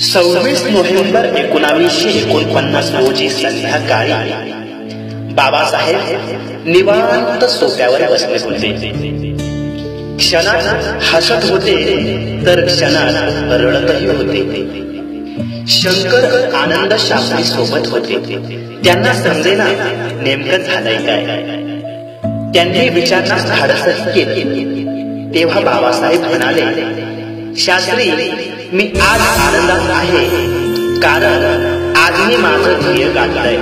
26 November 1949 रोजी संध्याकाळी बाबासाहेब निवांत सोफ्यावर बसले होते. क्षणात हसत होते तर क्षणात रडतही होते. शंकर आनंद शास्त्री सोबत होते. त्यांना समजेना नेमकं झालंय काय. त्यांनी विचारण्यास धाडसही केले. तेव्हा बाबासाहेब म्हणाले, शास्त्री, मी आज आनंदात आहे, कारण आज मी माझं ध्येय गाठलंय.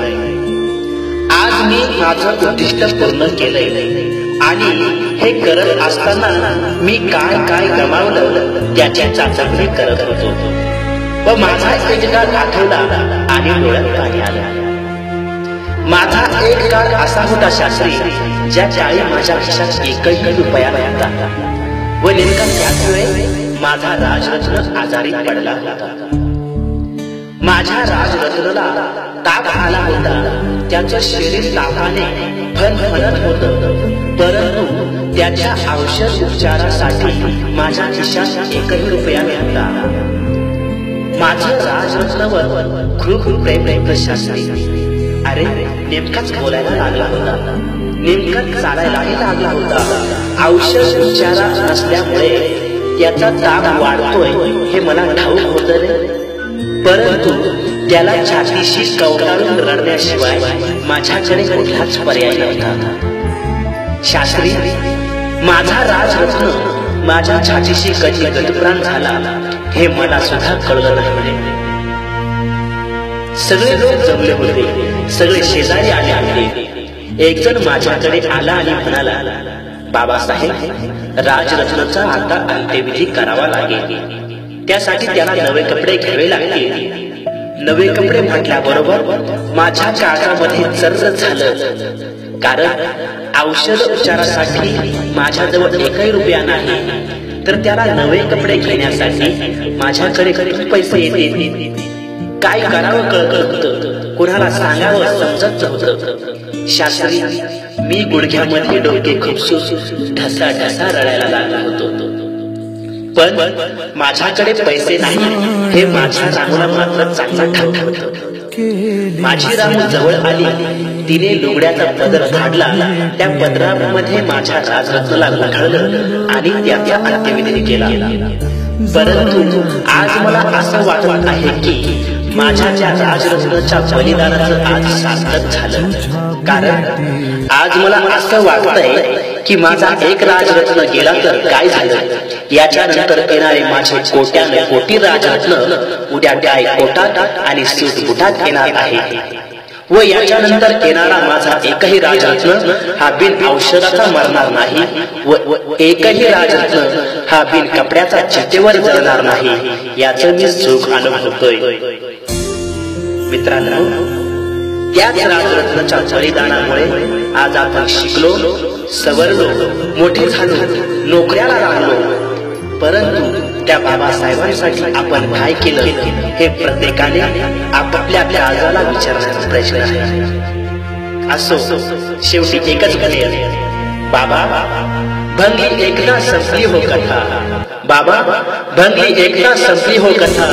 आज मी माझं उद्दिष्ट पूर्ण केलंय. आणि हे करत असताना मी काय काय गमावलं त्याची चाचपणी करत होतो व माझा एक काळ आठवला आणि डोळ्यात पाणी आलं. माझा एक काळ असा होता शास्त्री, ज्या काळी माझ्या खिशात एकही रुपया नव्हता व नेमका त्याच वेळी माझा राजरत्न आजारी पडला होता. माझ्या राजरत्नला ताप आला होता. त्याचं शरीर तापाने फणफणत होतं, परंतु त्याच्या औषध उपचारासाठी माझ्या खिशात एकही रुपया नव्हता. माझं राजरत्नवर खूप प्रेम होतं शास्त्री. अरे, नेमकाच बोलायला लागला होता, नेमकाच चालायलाही लागला होता. औषध उपचारा नसल्यामुळे त्याचा ताप वाढतोय हे मला ठाऊक होतं रे, परंतु त्याला छातीशी कवटाळून रडण्याशिवाय माझ्याकडे कुठलाच पर्याय नव्हता. शास्त्री, माझा राजरत्न माझ्या छातीशी कधी गतप्राण झाला हे मला सुद्धा कळलं नाही. सगळे लोक जमले होते, सगळे शेजारी आले होते. एक जण माझ्याकडे आला आणि म्हणाला, बाबासाहेब, राजरत्नाचा आता अंत्यविधी करावा लागेल. त्यासाठी त्याला नवे कपडे घ्यावे लागतील. नवे कपडे म्हटल्याबरोबर माझ्या काळामध्ये चर्च झालं, कारण औषध उपचारासाठी माझ्याजवळ एकही रुपया नाही, तर त्याला नवे कपडे घेण्यासाठी माझ्याकडे किती पैसे येतील. काय करावं कळत होतं, कुणाला सांगावं समजत नव्हतं. शास्त्री, मी गुडघ्यामध्ये डोके खुपसून ढसा ढसा रडायला लागला होतो. पण माझ्याकडे पैसे नाही हे माझ्या रामूला मात्र चांगलं ठाऊक होतं. माझी रामू जवळ आली. तिने लुगड्याचा पदर काढला. त्या पदरामध्ये माझ्या राजरत्नाला गुंडाळलं आणि त्याचा अंत्यविधी केला. परंतु आज मला असं वाटत आहे की माझ्या त्या राजरत्नाच्या बलिदानाचं आज सार्थक झालं, कारण आज मला असं वाटतंय की माझा एक राजरत्न गेला तर काय झालं, याच्यानंतर येणारे माझे कोट्याने कोटी राजरत्न उद्या काय कोटात आणि सूटबुटात येणार आहे व याच्यानंतर येणारा माझा एकही राजरत्न हा बिन औषधाचा मरणार नाही व एकही राजरत्न हा बिन कपड्याचा चितेवर जळणार नाही, याचं मी सुख अनुभवतोय. मित्रांनो, त्याच राजरत्नाच्या बलिदानामुळे आज आपण शिकलो, सवरलो, मोठे झालो, नोकऱ्याला लागलो. परंतु त्या बाबासाहेबांसाठी आपण काय केलं हे प्रत्येकाने आपापल्या काळजाला विचारण्याचा प्रश्न आहे. असो, शेवटी एकच करेल, बाबा भंगी एकदा संपली हो कथा, बाबा भंगी एकदा संपली हो कथा,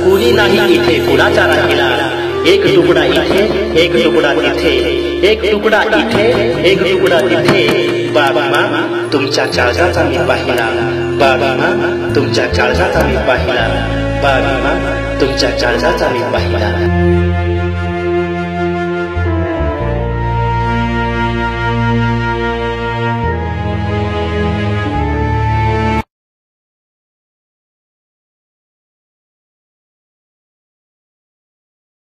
कुणी नाही इथे कुणाचा राहिला, एक तुकडा इथे एक तुकडा तिथे, एक तुकडा इथे एक तुकडा तिथे. बाबा तुमच्या काळजाचा मी पाहिला, बाबा तुमच्या काळजाचा मी पाहिला, बाबा तुमच्या काळजाचा मी पाहिला.